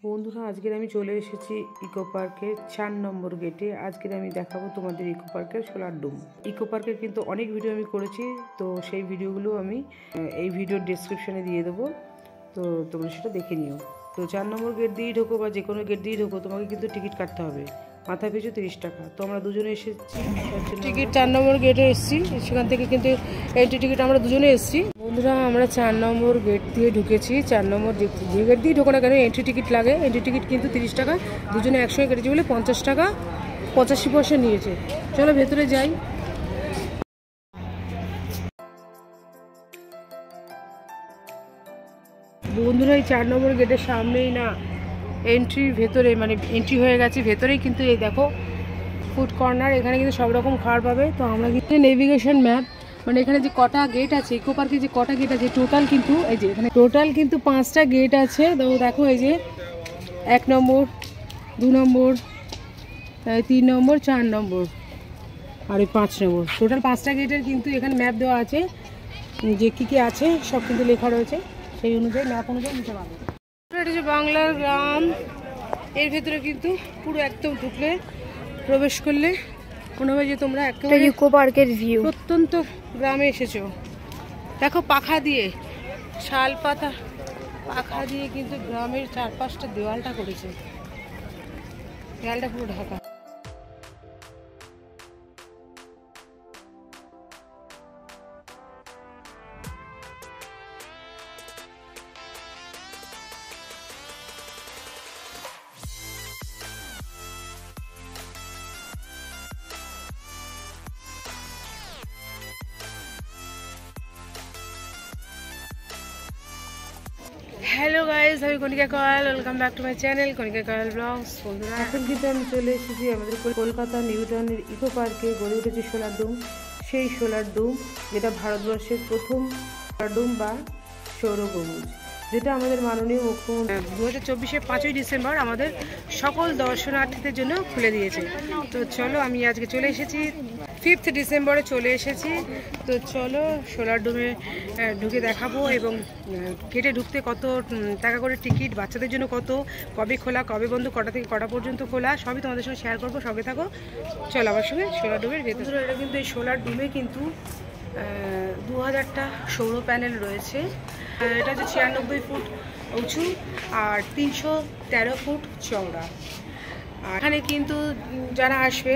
বন্ধুরা আজকের আমি চলে এসেছি ইকো পার্কের 4 নম্বর গেটে। আজকের আমি দেখাবো তোমাদের ইকো পার্কের সোলার ডোম। ইকো পার্কের কিন্তু অনেক ভিডিও আমি করেছি, তো সেই ভিডিওগুলো আমি এই ভিডিওর ডেসক্রিপশনে দিয়ে দেবো, তো তোমরা সেটা দেখে নিও। তো 4 নম্বর গেট দিয়েই ঢোকো বা যে কোনো গেট দিয়েই ঢোকো, তোমাকে কিন্তু টিকিট কাটতে হবে, মাথা পিছু 30 টাকা। তো আমরা দুজনে এসেছি টিকিট 4 নম্বর গেটে এসেছি, সেখান থেকে কিন্তু এন্ট্রি টিকিট আমরা দুজনে এসেছি। বন্ধুরা আমরা 4 নম্বর গেট দিয়ে ঢুকেছি। 4 নম্বর যে গেট দিয়ে ঢোকো না কেন এন্ট্রি টিকিট লাগে, এন্ট্রি টিকিট কিন্তু 30 টাকা, দুজনে একসঙ্গে কেটেছি বলে 50 টাকা 85 পয়সা নিয়েছে। চলো ভেতরে যাই। বন্ধুরা এই 4 নম্বর গেটের সামনেই না এন্ট্রি, ভেতরে মানে এন্ট্রি হয়ে গেছে, ভেতরেই কিন্তু এই দেখো ফুড কর্নার, এখানে কিন্তু সব রকম খাবার পাবে। তো আমরা কিন্তু নেভিগেশন ম্যাপ, মানে এখানে যে কটা গেট আছে ইকো পার্কে, যে কটা গেট আছে টোটাল কিন্তু এই যে এখানে টোটাল কিন্তু 5টা গেট আছে। তো দেখো এই যে 1 নম্বর 2 নম্বর 3 নম্বর 4 নম্বর আর 5 নম্বর, টোটাল 5টা গেটের কিন্তু এখানে ম্যাপ দেওয়া আছে, যে কী কী আছে সব কিন্তু লেখা রয়েছে, সেই অনুযায়ী ম্যাপ অনুযায়ী নিতে পারবে। এটা যে বাংলার গ্রাম, এর ভেতরে কিন্তু পুরো একদম ঢুকলে প্রবেশ করলে মনে হয় যে তোমরা একেবারে ইকো পার্কের ভিউ, প্রত্যন্ত গ্রামে এসেছো। দেখো পাখা দিয়ে, শাল পাতা পাখা দিয়ে কিন্তু গ্রামের 4-5টা দেওয়ালটা করেছে, দেওয়ালটা পুরো ঢাকা। হ্যালো গাইজ, আমি Kanika Koyal, welcome back to my channel Kanika Koyal vlogs. বন্ধুরা এখন কিন্তু আমি চলে এসেছি আমাদের কলকাতা নিউ টাউনের ইকো পার্কে। গড়ে উঠেছে সোলার ডোম, সেই সোলার ডোম যেটা ভারতবর্ষের প্রথম সোলার ডোম বা সৌর গম্বুজ, যেটা আমাদের মাননীয় মুখ্যমন্ত্রী 2024-এর 5ই ডিসেম্বর আমাদের সকল দর্শনার্থীদের জন্য খুলে দিয়েছে। তো চলো আমি আজকে চলে এসেছি 5th ডিসেম্বরে চলে এসেছি। তো চলো সোলার ডোমে ঢুকে দেখাবো, এবং গেটে ঢুকতে কত টাকা করে টিকিট, বাচ্চাদের জন্য কত, কবে খোলা কবে বন্ধ, কটা থেকে কটা পর্যন্ত খোলা, সবই তোমাদের সঙ্গে শেয়ার করবো, সঙ্গে থাকো। চলো আমার সঙ্গে সোলার ডোমের ভেতরে। এটা কিন্তু এই সোলার ডোমে কিন্তু 2000টা সৌর প্যানেল রয়েছে। এটা হচ্ছে 96 ফুট উঁচু আর 313 ফুট চওড়া। আর এখানে কিন্তু যারা আসবে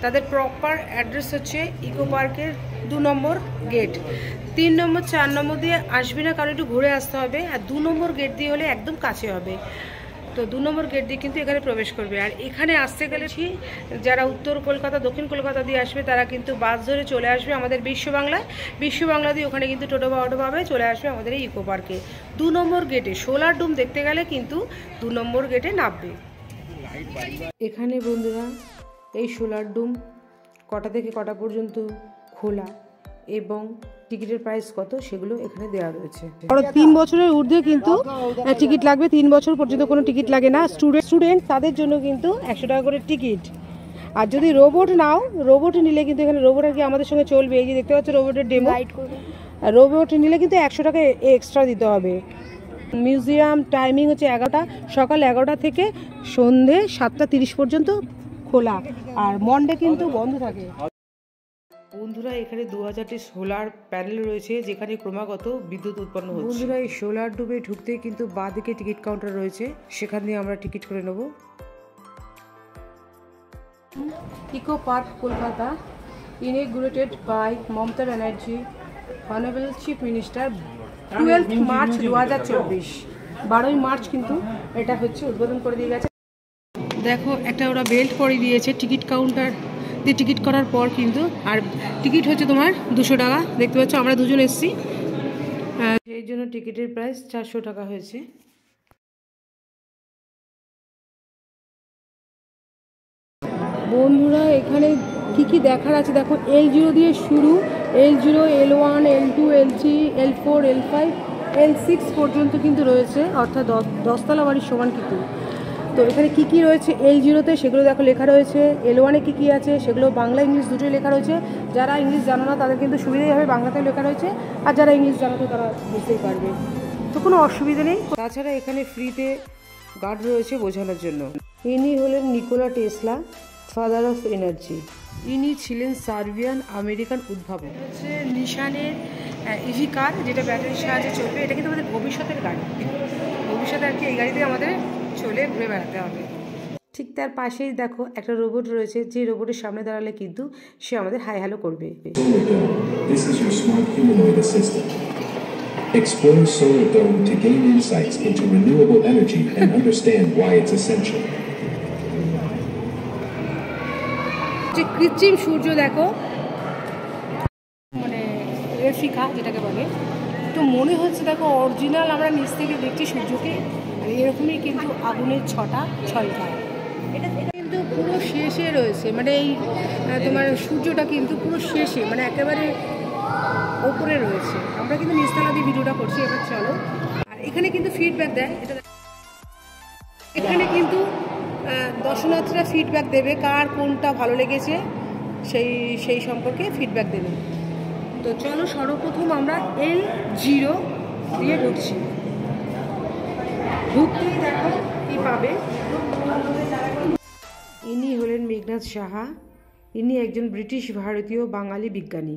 তাদের প্রপার অ্যাড্রেস হচ্ছে ইকো পার্কের 2 নম্বর গেট। 3 নম্বর 4 নম্বর দিয়ে আসবে না, কারণ একটু ঘুরে আসতে হবে, আর 2 নম্বর গেট দিয়ে হলে একদম কাছে হবে। তো 2 নম্বর গেট দিয়ে কিন্তু এখানে প্রবেশ করবে। আর এখানে আসতে গেলে যারা উত্তর কলকাতা দক্ষিণ কলকাতা দিয়ে আসবে তারা কিন্তু বাস ধরে চলে আসবে আমাদের বিশ্ব বাংলা দিয়ে, ওখানে কিন্তু টোটো বা অটো পাবে, চলে আসবে আমাদের এই ইকো পার্কে 2 নম্বর গেটে। সোলার ডোম দেখতে গেলে কিন্তু 2 নম্বর গেটে নামবে। এখানে বন্ধুরা এই সোলার ডোম কটা থেকে কটা পর্যন্ত খোলা এবং টিকিটের প্রাইস কত সেগুলো এখানে দেওয়া রয়েছে। 3 বছরের ঊর্ধ্বে কিন্তু টিকিট লাগবে, 3 বছর পর্যন্ত কোনো টিকিট লাগে না। স্টুডেন্ট তাদের জন্য কিন্তু 100 টাকা করে টিকিট। আর যদি রোবট নাও, রোবট নিলে কিন্তু এখানে রোবট আর কি আমাদের সঙ্গে চলবে, এই যে দেখতে পাচ্ছ রোবটের ডেমো, রোবট নিলে কিন্তু 100 টাকা এক্সট্রা দিতে হবে। মিউজিয়াম টাইমিং হচ্ছে 11টা, সকাল 11টা থেকে সন্ধে 7:30 পর্যন্ত খোলা, আর মন্ডে কিন্তু বন্ধ থাকে। বন্ধুরা এখানে 2000টি সোলার প্যানেল রয়েছে, যেখানে ক্রমাগত বিদ্যুৎ উৎপন্ন হচ্ছে। বন্ধুরা এই সোলার ডোমে ঢুকতে কিন্তু বাঁ দিকে টিকিট কাউন্টার রয়েছে, সেখান দিয়ে আমরা টিকিট করে নেব। Eco park Kolkata inaugurated by Mamata Banerjee, honourable chief minister, 12 March 2024, 12ই মার্চ কিন্তু এটা হচ্ছে উদ্বোধন করে দিয়ে গেছে। দেখো একটা ওরা বেল্ট করে দিয়েছে টিকিট কাউন্টার দিয়ে, টিকিট করার পর কিন্তু, আর টিকিট হচ্ছে তোমার 200 টাকা। দেখতে পাচ্ছ আমরা দুজন এসেছি, সেই জন্য টিকিটের প্রাইস 400 টাকা হয়েছে। বন্ধুরা এখানে কি কি দেখার আছে দেখো, L0 দিয়ে শুরু, L0, L1, L2, L3, L4, L5, L6 পর্যন্ত কিন্তু রয়েছে, অর্থাৎ 10 তলা বাড়ির সমান কিন্তু। তো এখানে কি কি রয়েছে L0-তে সেগুলো দেখো লেখা রয়েছে, L1-এ কি কি আছে সেগুলো বাংলা ইংলিশ দুটোই লেখা রয়েছে। যারা ইংলিশ জানো না তাদের কিন্তু সুবিধাই হবে, বাংলাতেও লেখা রয়েছে, আর যারা ইংলিশ জানো তো তারা বুঝতেই পারবে, তো কোনো অসুবিধা নেই। তাছাড়া এখানে ফ্রিতে গার্ড রয়েছে বোঝানোর জন্য। ইনি হলেন Nikola Tesla, father of energy. ইনি ছিলেন সার্বিয়ান আমেরিকান উদ্ভাবক। হচ্ছে নিশানের ইভি কার, যেটা ব্যাটারির সাহায্যে চলবে। এটা কিন্তু আমাদের ভবিষ্যতের গাড়ি, ভবিষ্যতে আর কি এই গাড়িতে আমাদের চলে ঘুরে বেড়াতে হবে। ঠিক তার পাশেই দেখো একটা রোবট রয়েছে, যে রোবটের সামনে দাঁড়ালে কিন্তু সে আমাদের হাই হ্যালো করবে। This is your smart humanoid assistant. Explore Solar Dome to gain insights into renewable energy and understand why it's essential. যে কৃত্রিম সূর্য দেখো, মানে রেফিকা যেটাকে বলে, তো মনে হচ্ছে দেখো অরিজিনাল আমরা নিচ থেকে দেখছি সূর্যকে, আর এরকমই কিন্তু আগুনের ছটা ছলকায়। এটা কিন্তু পুরো শেষে রয়েছে, মানে এই তোমার সূর্যটা কিন্তু পুরো শেষে, মানে একেবারে ওপরে রয়েছে। আমরা কিন্তু নিচতলা দিয়ে ভিডিওটা করছি। এবার চলো, আর এখানে কিন্তু ফিডব্যাক দেয়, এটা এখানে কিন্তু দর্শনার্থীরা ফিডব্যাক দেবে কার কোনটা ভালো লেগেছে, সেই সম্পর্কে ফিডব্যাক দেবে। তো চলো সর্বপ্রথম আমরা L0 দিয়ে ঢুকছি। ঢুকতেই দেখো কি পাবে। ইনি হলেন মেঘনাথ সাহা। ইনি একজন ব্রিটিশ ভারতীয় বাঙালি বিজ্ঞানী।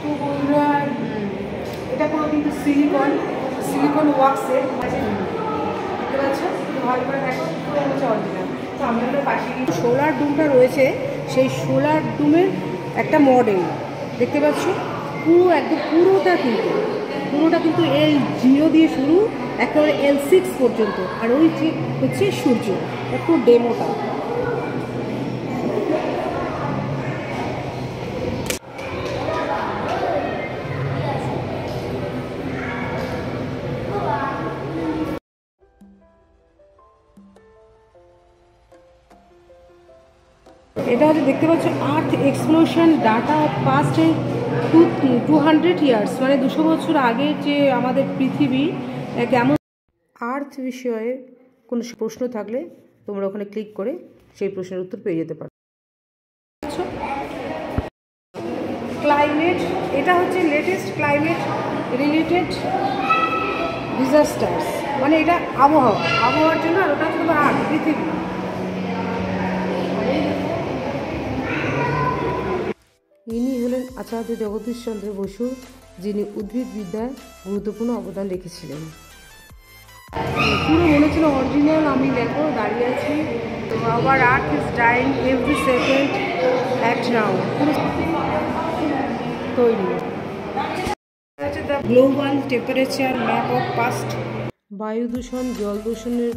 তো বন্ধুরা, এটা পুরো কিন্তু সিলিকন ওয়াক্সের, দেখতে পাচ্ছ, ভালো করে দেখো, পুরো হচ্ছে অরিজিনাল। তো আমাদের পাশে কিন্তু সোলার ডুমটা রয়েছে, সেই সোলার ডুমের একটা মডেল দেখতে পাচ্ছ। পুরো একদম পুরোটা কিন্তু L0 দিয়ে শুরু, একেবারে L6 পর্যন্ত। আর ওই যে হচ্ছে সূর্য, একটু ডেমোটা। এটা হচ্ছে দেখতে পাচ্ছ earth explosion data of past 200 years, মানে 200 বছর আগের যে আমাদের পৃথিবী কেমন। আর্থ বিষয়ে কোনো প্রশ্ন থাকলে তোমরা ওখানে ক্লিক করে সেই প্রশ্নের উত্তর পেয়ে যেতে পারো। ক্লাইমেট, এটা হচ্ছে লেটেস্ট ক্লাইমেট রিলেটেড ডিজাস্টার্স, মানে এটা আবহাওয়ার জন্য। আর ওটা হচ্ছে তোমার আর্থ, পৃথিবী। ইনি হলেন আচার্য জগদীশ চন্দ্র বসু, যিনি উদ্ভিদবিদ্যায় গুরুত্বপূর্ণ অবদান রেখেছিলেন। পুরো মনে ছিল অরিজিনাল, আমি দেখো দাঁড়িয়ে আছি। তো our earth is dying every second at now, পুরো তৈরি। The global temperature map of past. বায়ু দূষণ, জল দূষণের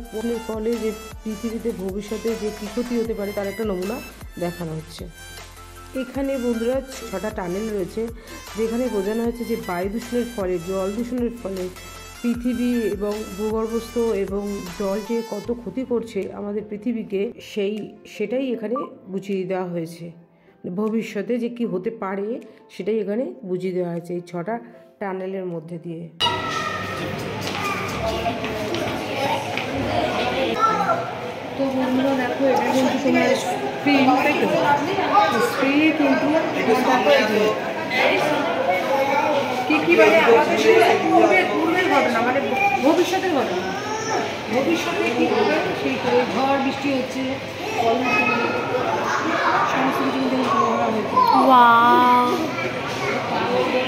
ফলে যে পৃথিবীতে ভবিষ্যতে যে কী ক্ষতি হতে পারে তার একটা নমুনা দেখানো হচ্ছে। এখানে বন্ধুরা 6টা টানেল রয়েছে, যেখানে বোঝানো হচ্ছে যে বায়ু দূষণের ফলে, জল দূষণের ফলে পৃথিবী এবং ভূগর্ভস্থ এবং জল যে কত ক্ষতি করছে আমাদের পৃথিবীকে, সেটাই এখানে বুঝিয়ে দেওয়া হয়েছে। ভবিষ্যতে যে কি হতে পারে সেটাই এখানে বুঝিয়ে দেওয়া হয়েছে এই 6টা টানেলের মধ্যে দিয়ে। তো বন্ধুরা দেখো, এটা কিন্তু তোমার স্ক্রিন, তাই তো স্ক্রিনে কিন্তু কী মানে আমাদের পূর্বের ঘটনা, মানে ভবিষ্যতের ঘটনা, ভবিষ্যতে কী হবে সেই করে ঝড় বৃষ্টি হচ্ছে, সমস্ত কিছু কিন্তু বলা হয়েছে।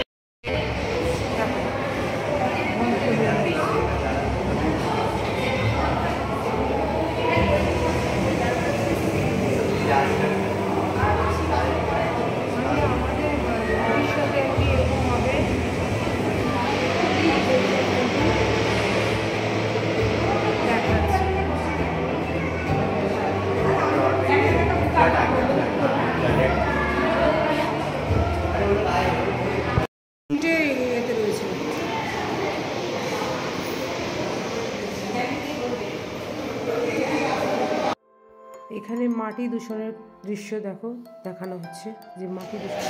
এখানে মাটি দূষণের দৃশ্য দেখানো হচ্ছে, যে মাটি দূষণ।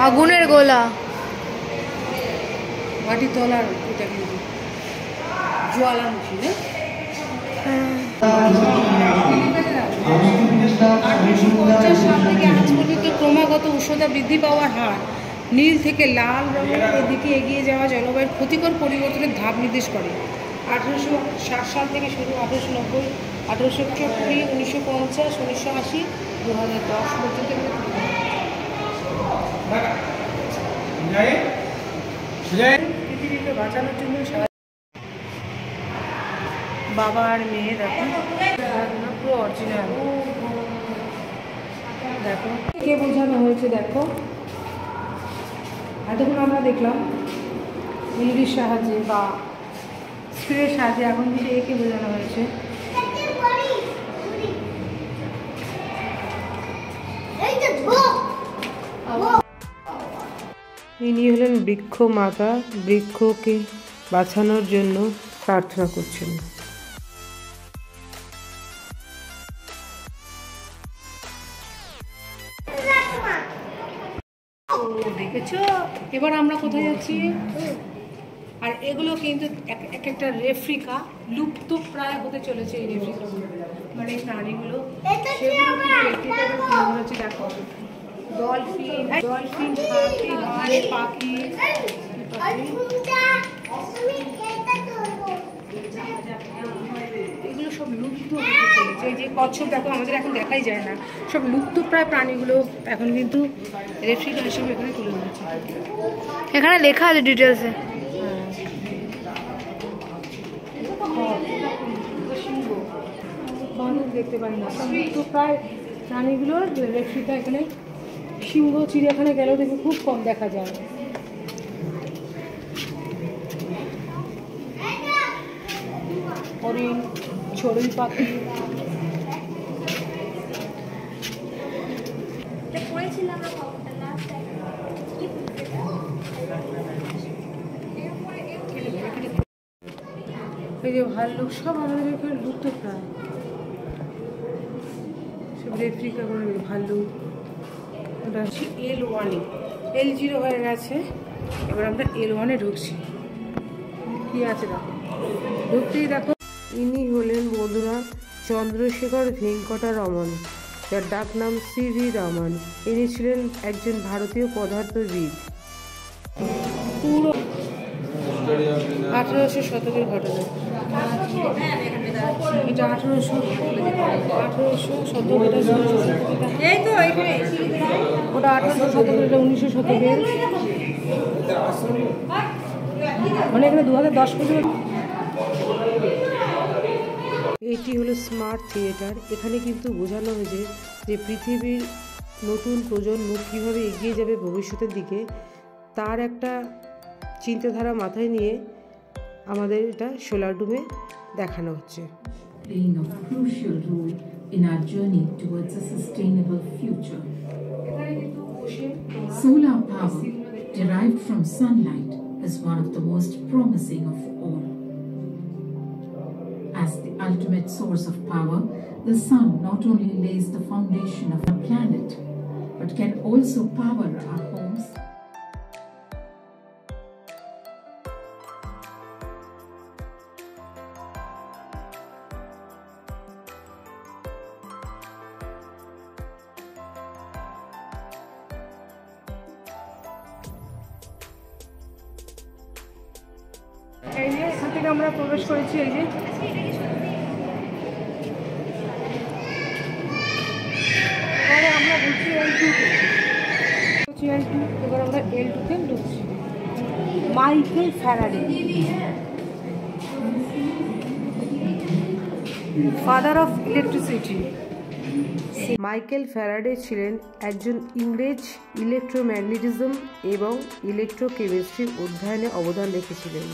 আগুনের গোলা, মাটি তলার এটা কিন্তু জ্বালামুখী না। 1850 সাল থেকে আজ পর্যন্ত ক্রমাগত উষ্ণতা বৃদ্ধি পাওয়ার হার নীল থেকে লাল রঙের দিকে এগিয়ে যাওয়া জলবায়ুর ক্ষতিকর পরিবর্তনের ধাপ নির্দেশ করে। 1860 সাল থেকে শুরু, 1890, 1864, 1950, 1980, 2010 পর্যন্ত পৃথিবীকে বাঁচানোর জন্য বাবা আর মেয়ে দেখো পুরো অরিজিনাল। দেখো কে বোঝানো হয়েছে, দেখো এতক্ষণ আমরা দেখলাম ইংলিশ সাহায্যে বা স্ক্রিনের সাহায্যে, এখন কিন্তু একে বোঝানো হয়েছে। ইনি হলেন বৃক্ষ মাতা, বৃক্ষকে বাঁচানোর জন্য প্রার্থনা করছেন। দেখেছো এবার আমরা কোথায় যাচ্ছি? আর এগুলো কিন্তু এক একটা রেফ্রিকা, লুপ্ত প্রায় হতে চলেছে এই রেফ্রিকাগুলো, মানে এই প্রাণীগুলো সেগুলো হচ্ছে। দেখো ডলফিন, ডলফিন, হাঁস, পাখি, এগুলো সব লুপ্ত হতে চলেছে। এই যে কচ্ছপ দেখো, আমাদের এখন দেখাই যায় না, সব লুপ্ত প্রায় প্রাণীগুলো এখন কিন্তু রেফ্রিকা হিসেবে এখানে তুলে ধরেছে। এখানে লেখা আছে ডিটেলসে। দেখতে পাই না, লুপ্ত প্রায় প্রাণীগুলোর রেফ্রিকা এখানে, সিংহ চিড়িয়াখানায় গেলেও দেখে খুব কম দেখা যায়। হরিণ, চড়ুই পাখি, এই যে ভাল্লুক, সব আমাদের এখানে লুপ্ত প্রায়, সব রেফ্রিকা করে। ভাল্লুক ওটা হচ্ছে L1, L0 হয়ে গেছে, এবার আমরা L1-এ ঢুকছি। কি আছে দেখো, ঢুকতেই দেখো। ইনি হলেন বন্ধুরা চন্দ্রশেখর ভেঙ্কটা রমন, যার ডাক নাম CV রমন। ইনি ছিলেন একজন ভারতীয় পদার্থবিদ। পুরো 1800 শতকের ঘটনা, এটা 1800 শতক, এই তো এখানে ওটা 1800 শতকের, এটা 1900 শতকের, মানে এখানে 2010 পর্যন্ত। এটি হলো স্মার্ট থিয়েটার। এখানে কিন্তু বোঝানো হয়েছে যে পৃথিবীর নতুন প্রজন্ম কীভাবে এগিয়ে যাবে ভবিষ্যতের দিকে, তার একটা চিন্তাধারা মাথায় নিয়ে আমাদের এটা সোলার ডোমে দেখানো হচ্ছে। Playing a crucial role in our journey towards a sustainable future. Solar power derived from sunlight is one of the most promising of all. As the ultimate source of power, the sun not only lays the foundation of our planet, but can also power our homes. এই যে এখান থেকে আমরা প্রবেশ করেছি, এই যে এবারে আমরা ঢুকছি L2, এবার আমরা L2-তে ঢুকছি। Michael Faraday, father of electricity. Michael Faraday ছিলেন একজন ইংরেজ ইলেকট্রোম্যাগনেটিজম এবং ইলেকট্রোকেমিস্ট্রির অধ্যয়নে অবদান রেখেছিলেন।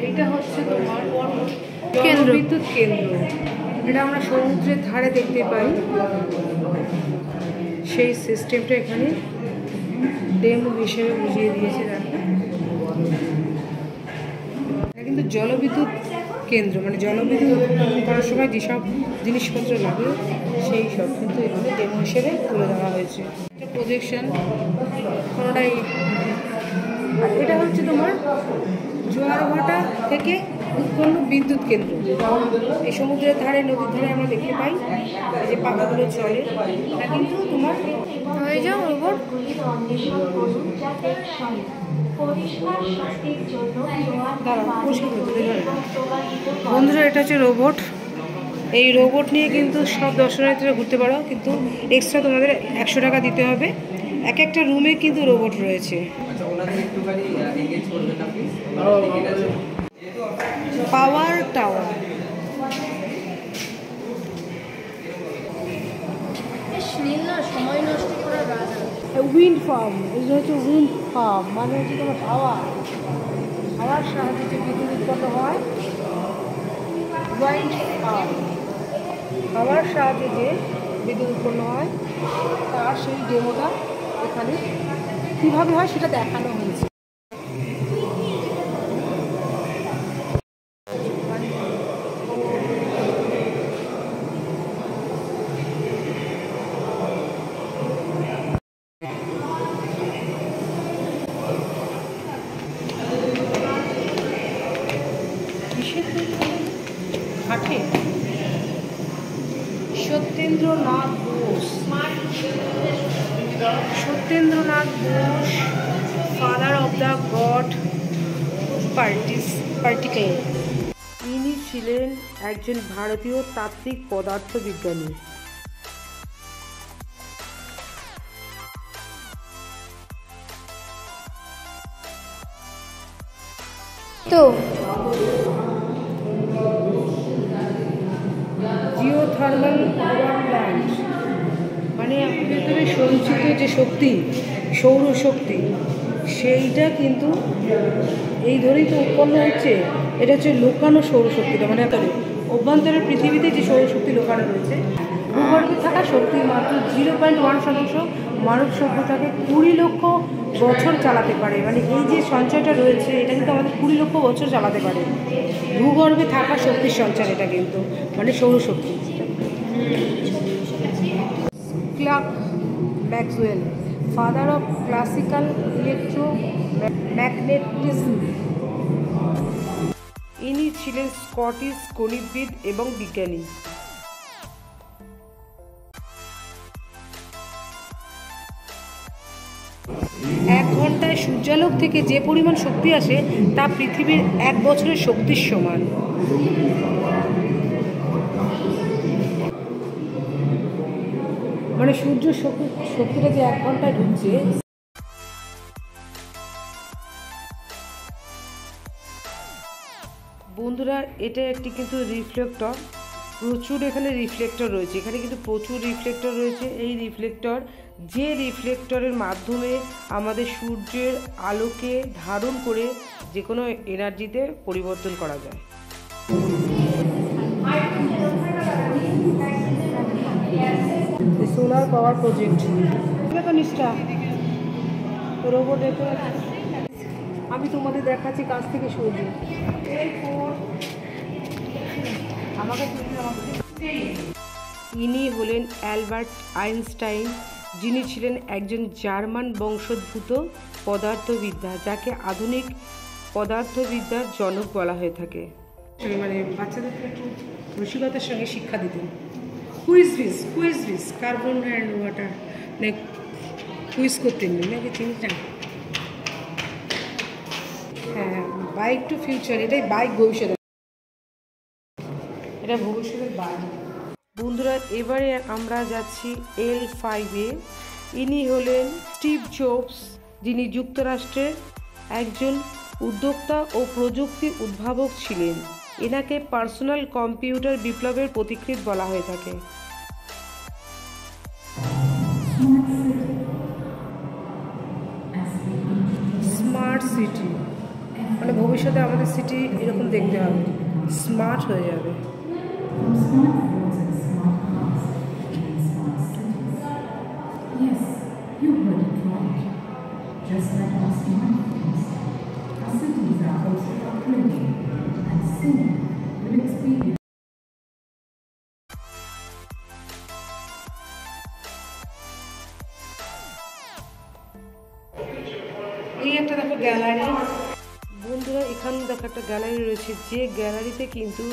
এটা হচ্ছে তোমার কেন্দ্র, বিদ্যুৎ কেন্দ্র। এটা আমরা সমুদ্রের ধারে দেখতে পাই, সেই সিস্টেমটা এখানে ডেমো হিসেবে বুঝিয়ে দিয়েছে। দেখো কিন্তু জলবিদ্যুৎ কেন্দ্র, মানে জলবিদ্যুৎ উৎপাদন করার সময় যেসব জিনিসপত্র লাগে সেই সব কিন্তু এখানে ডেমো হিসেবে তুলে ধরা হয়েছে। এটা প্রজেকশন কোনোটাই, আর এটা হচ্ছে তোমার জোয়ার ভাটা থেকে উৎপন্ন বিদ্যুৎ কেন্দ্র। এই সমুদ্রের ধারে, নদীর ধারে আমরা দেখতে পাই এই যে পাখাগুলো চলে, এটা কিন্তু তোমার হয়ে যাও রোবট। বন্ধুরা, এটা হচ্ছে রোবট। এই রোবট নিয়ে কিন্তু সব দর্শনার্থীরা ঘুরতে পারো, কিন্তু এক্সট্রা তোমাদের 100 টাকা দিতে হবে। এক একটা রুমে কিন্তু রোবট রয়েছে। পাওয়ার টাওয়ার, সময় নষ্ট করার রাজা। উইন্ড ফার্ম, এগুলো হচ্ছে উইন্ড ফার্ম, মানে হচ্ছে তোমার হাওয়ার সাহায্যে যে বিদ্যুৎ উৎপন্ন হয়। উইন্ড ফার্ম, হাওয়ার সাহায্যে যে বিদ্যুৎ উৎপন্ন হয় তার সেই ডেমোটা এখানে কীভাবে হয় সেটা দেখানো হয়েছে। Satyendranath Bose, father of the god particle. ইনি ছিলেন একজন ভারতীয় তাত্ত্বিক পদার্থবিজ্ঞানী। তো জিওথার্মাল পাওয়ার প্ল্যান্ট মানে পৃথিবীর সঞ্চিত যে শক্তি, সৌরশক্তি, সেইটা কিন্তু এই ধরেই তো উৎপন্ন হচ্ছে। এটা হচ্ছে লুকানো সৌরশক্তিটা, মানে অভ্যন্তরের পৃথিবীতে যে সৌরশক্তি লুকানো রয়েছে। ভূগর্ভে থাকা শক্তির মাত্র 0.1% মানব সভ্যতাকে 20 লক্ষ বছর চালাতে পারে। মানে এই যে সঞ্চয়টা রয়েছে এটা কিন্তু আমাদের 20 লক্ষ বছর চালাতে পারে। ভূগর্ভে থাকা শক্তির সঞ্চয় এটা কিন্তু, মানে সৌরশক্তি। Clark Maxwell, father of classical electromagnetism. ইনি ছিলেন স্কটিশ গণিতবিদ এবং বিজ্ঞানী। 1 ঘন্টায় সূর্যালোক থেকে যে পরিমাণ শক্তি আসে তা পৃথিবীর 1 বছরের শক্তির সমান। মানে সূর্য শক্তিটা যে 1 ঘন্টায় ঢুকছে। বন্ধুরা, এটা একটি কিন্তু রিফ্লেক্টর। প্রচুর এখানে রিফ্লেক্টর রয়েছে, এখানে কিন্তু প্রচুর রিফ্লেক্টর রয়েছে। এই রিফ্লেক্টর, যে রিফ্লেক্টরের মাধ্যমে আমাদের সূর্যের আলোকে ধারণ করে যে কোনো এনার্জিতে পরিবর্তন করা যায়। Solar power project. দেখো নিষ্ঠা রোবট, দেখো আমি তোমাদের দেখাচ্ছি কাছ থেকে সূর্য। ইনি হলেন অ্যালবার্ট আইনস্টাইন, যিনি ছিলেন একজন জার্মান বংশোদ্ভূত পদার্থবিদ্যা, যাকে আধুনিক পদার্থবিদ্যার জনক বলা হয়ে থাকে। মানে বাচ্চাদেরকে একটু রসিকতার সঙ্গে শিক্ষা দিতেন। কুইজ কার্বন অ্যান্ড ওয়াটার, মানে কুইজ করতেন নাকি চিনিস না? হ্যাঁ, বাইক টু ফিউচার, এটাই বাইক ভবিষ্যৎ, এটা ভবিষ্যতের বাইক। বন্ধুরা, এবারে আমরা যাচ্ছি L5-এ। ইনি হলেন স্টিভ জবস, যিনি যুক্তরাষ্ট্রের একজন উদ্যোক্তা ও প্রযুক্তি উদ্ভাবক ছিলেন। এনাকে পার্সোনাল কম্পিউটার বিপ্লবের পথিকৃৎ বলা হয়ে থাকে। স্মার্ট সিটি, মানে ভবিষ্যতে আমাদের সিটি এরকম দেখতে হবে, স্মার্ট হয়ে যাবে। Yes, you heard it right. Just like our smartphones, our cities are also upgrading. soon will experience এই একটা দেখো গ্যালারি। বন্ধুরা এখানে দেখো একটা গ্যালারি রয়েছে, যে গ্যালারিতে কিন্তু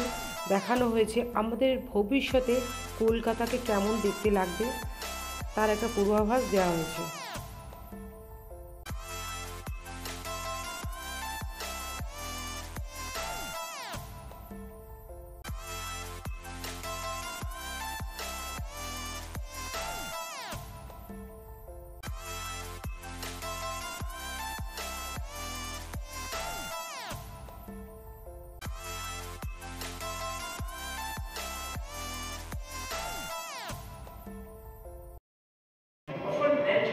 দেখানো হয়েছে আমাদের ভবিষ্যতে কলকাতাকে কেমন দেখতে লাগবে তার একটা পূর্বাভাস দেওয়া হয়েছে।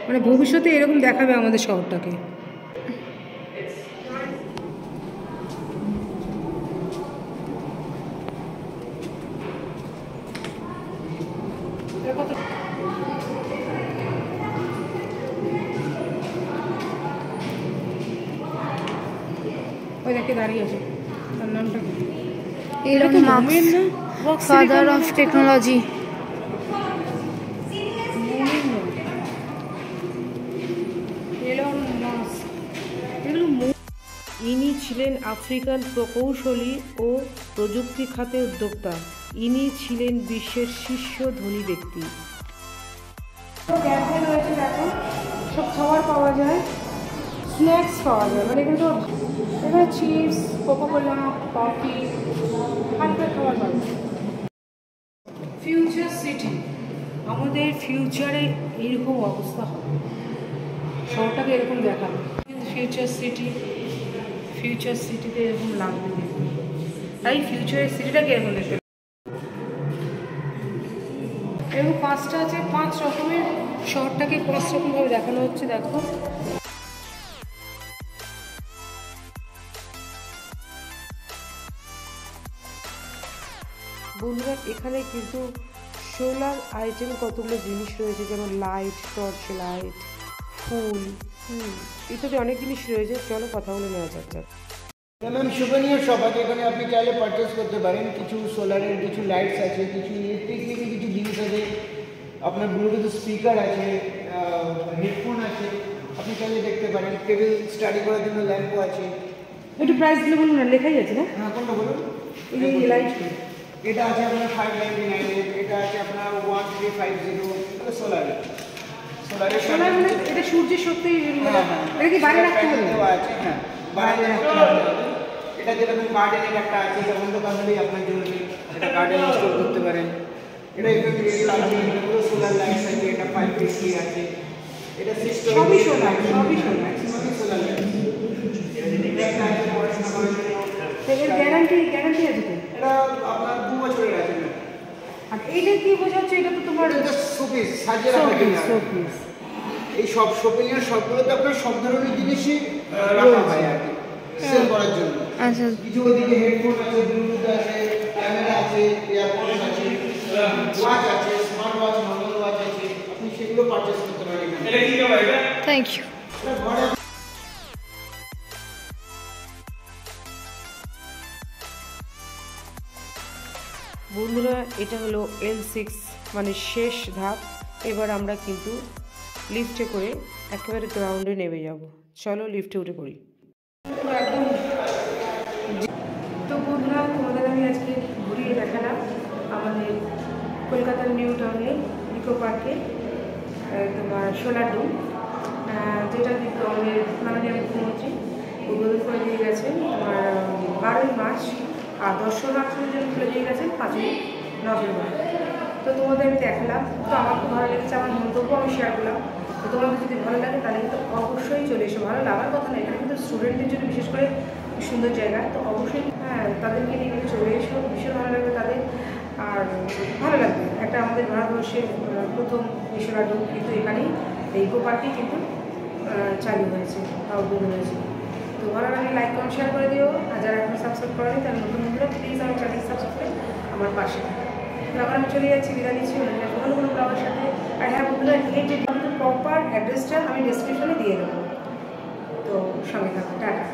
মানে ভবিষ্যতে এরকম দেখাবে আমাদের শহরটাকে। ওই দেখে দাঁড়িয়ে আছে, তার নামটা কি? এরকম ফাদার অফ টেকনোলজি। ইনি ছিলেন আফ্রিকান প্রকৌশলী ও প্রযুক্তি খাতে উদ্যোক্তা। ইনি ছিলেন বিশ্বের শীর্ষ ধনী ব্যক্তি। ক্যাফে রয়েছে দেখো, সব খাবার পাওয়া যায়, স্ন্যাক্স পাওয়া যায়, মানে কিন্তু এখানে চিপস, কোকোকোলা, কফি, হালকা খাবার পাওয়া যায়। ফিউচার সিটি, আমাদের ফিউচারে এরকম অবস্থা হবে, শহরটাকে এরকম দেখাবে। ফিউচার সিটিতে এরকম লাগবে দেখুন। তাই ফিউচারের সিটিটাকে এরকম দেখতে এরকম পাঁচটা আছে, 5 রকমের শহরটাকে 5 রকমভাবে দেখানো হচ্ছে দেখো। বন্ধুরা এখানে কিন্তু সোলার আইটেম কতগুলো জিনিস রয়েছে, যেমন লাইট, টর্চ লাইট, ফুল, ইত্যাদি অনেক জিনিস রয়েছে। চলো কথা বলে নেওয়া যাক। ম্যাম সুভেনিয়ার শপ আছে, এখানে আপনি চাইলে পারচেস করতে পারেন। কিছু সোলারের কিছু লাইটস আছে, কিছু ইলেকট্রিকের কিছু জিনিস আছে, আপনার ব্লুটুথ স্পিকার আছে, হেডফোন আছে, আপনি চাইলে দেখতে পারেন। টেবিল স্টাডি করার জন্য ল্যাম্পও আছে। একটু প্রাইসগুলো বলুন না, লেখাই আছে না? হ্যাঁ, কোনটা বলুন? এই লাইটগুলো এটা আছে আপনার 599, এটা আছে আপনার 1350, সোলারের। সোলার মানে এটা সূর্যের শক্তি, এটা কি বাইরে রাখতে হবে? আছে, হ্যাঁ বাইরে রাখতে হবে। এটা যেরকম গার্ডেনের একটা আছে, যেমন তো কাজেই আপনার জন্য এটা গার্ডেন ইনস্টল করতে পারেন। এটা পুরো সোলার লাইট আছে, এটা 550 আছে, এটা 6 সবই সোলার, সবই সোলার। Solar light. এটা আছে পড়াশোনা করার জন্য। এর গ্যারান্টি আছে তো? এটা আপনার 2 বছরের আছে। আর এইটা কি বোঝাচ্ছে? এটা তো তোমার এটা শোপিস, সাজিয়ে রাখার জন্য। শোপিস। এই সব শপিংয়ের সবগুলোতে আপনার সব ধরনের জিনিসই রাখা হয় আর কি, সেল করার জন্য। আচ্ছা, কিছু ওদিকে হেডফোন আছে, ব্লুটুথ আছে, ক্যামেরা আছে, এয়ারপোর্ট আছে, ওয়াচ আছে, স্মার্ট ওয়াচ, নর্মাল ওয়াচ আছে, আপনি সেগুলো পারচেস করতে পারেন। Thank you. বন্ধুরা এটা হলো L6 মানে শেষ ধাপ। এবার আমরা কিন্তু লিফটে করে একেবারে গ্রাউন্ডে নেমে যাব। চলো লিফটে উঠে পড়ি। একদম। তো বন্ধুরা তোমাদের আমি আজকে ঘুরিয়ে দেখালাম আমাদের কলকাতার নিউ টাউনে ইকো পার্কে তোমার সোলার ডোম, যেটা কিন্তু আমাদের মাননীয় মুখ্যমন্ত্রী উদ্বোধন করে দিয়ে গেছেন তোমার 12ই মার্চ, আর দর্শনার্থীদের জন্য খুলে দিয়ে গেছেন 5ই নভেম্বর। তো তোমাদের আমি দেখালাম, তো আমার খুব ভালো লেগেছে, আমার মন্তব্য আমি শেয়ার করলাম। তো তোমাদের যদি ভালো লাগে তাহলে কিন্তু অবশ্যই চলে এসো। ভালো লাগার কথা না, এখানে কিন্তু স্টুডেন্টদের জন্য বিশেষ করে সুন্দর জায়গা, তো অবশ্যই হ্যাঁ তাদেরকে নিয়ে কিন্তু চলে এসো, ভীষণ ভালো লাগবে তাদের। আর ভালো লাগবে, একটা আমাদের ভারতবর্ষের প্রথম সোলার ডোম কিন্তু এখানেই এই ইকো পার্কেই কিন্তু চালু হয়েছে বা উদ্বোধন হয়েছে। তো ভালো লাগে লাইক কমেন্ট শেয়ার করে দিও, আর যারা এখন সাবস্ক্রাইব করেনি তারা নতুন বন্ধুরা প্লিজ আমার চ্যানেল সাবস্ক্রাইব আমার পাশে। তো আবার আমি চলে যাচ্ছি, বিদায় নিচ্ছি কোনো কোনো ব্লগের সাথে। আর হ্যাঁ বন্ধুরা, এই যে প্রপার অ্যাড্রেসটা আমি ডেসক্রিপশনে দিয়ে দেবো, তো সঙ্গে থাকো। টাটা।